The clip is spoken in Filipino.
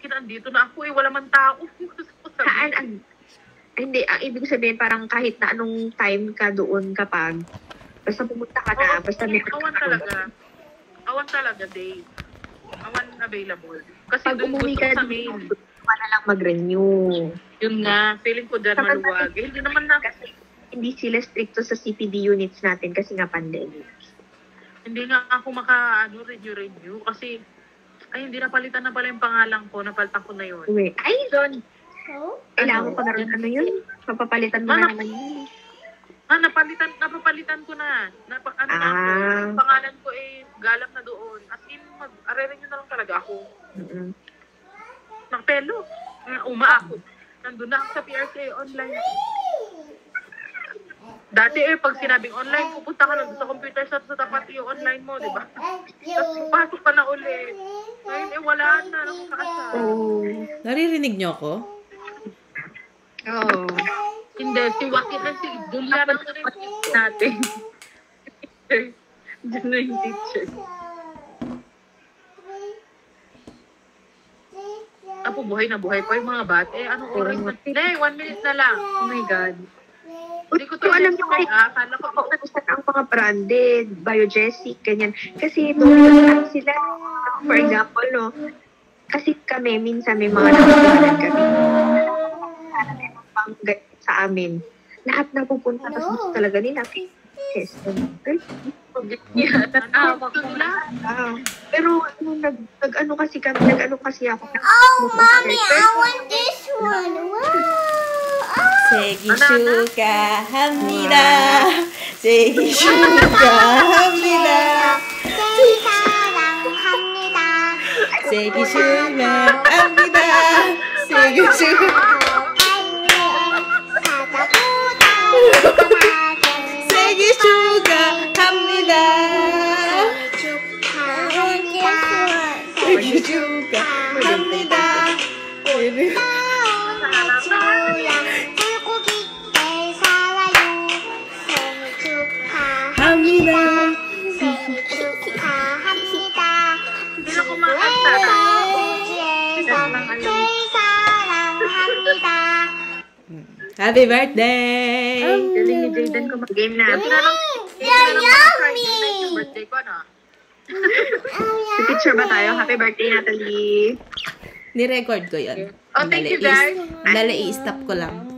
Nandito na ako wala man tao. Saan? Hindi, ang ibig sabihin parang kahit na anong time ka doon kapag basta pumunta ka na, basta may awan talaga, Dave. Awan available. Kasi pag doon umuwi gusto ka sa main. ka na lang mag-renew. Yun nga, feeling ko dyan maluwag. Hindi naman na. Kasi hindi sila stricto sa CPD units natin kasi nga pandemic. Hindi nga ako renew. Kasi, hindi napalitan na pala yung pangalan ko. Napalitan ko na yun. Ay, doon. Kailangan mo pa na yun. Papapalitan mo na naman yun. Napapalitan ko na. Ang pangalan ko galang na doon. As in, mag-arerenew na lang talaga ako. Nakpelo. Ako. Nandun na ako sa PRCA online. Dati pag sinabing online, pupunta ka lang sa computer shop sa tapat yung online mo, di ba? Tapos pasok pa na ulit. Ngayon wala na. Naririnig niyo ako? Oo. Hindi, si Joaquin at si Julia na rin natin. Diyan na yung teacher. Apo, buhay na buhay pa yung mga bata. Anong oras na? 1 minute na lang. Oh my God. Hindi ko alam nyo kahit akala ko ang mga branded, Biogesic, ganyan. Kasi ito, sila, for example, no, kasi kami, minsan may mga nakasimulan kami. May pang sa amin. Lahat na pupunta, tapos gusto talaga nila. Yes. Pero nag-ano kasi ako. Oh, Mommy, I want this one. Wow. 생일축하 합니다. 생일 축하합니다. 생일 사랑합니다. 생일 축하합니다. 생일 축하합니다. 생일 축하합니다. 생일 축하합니다. Happy birthday! Galing ni Jayden ko mag-game na. Yummy! Birthday ko, ano? Picture ba tayo? Happy birthday, Natalie! Ni-record ko yun. Oh, thank you, guys. Dali, i-stop ko lang.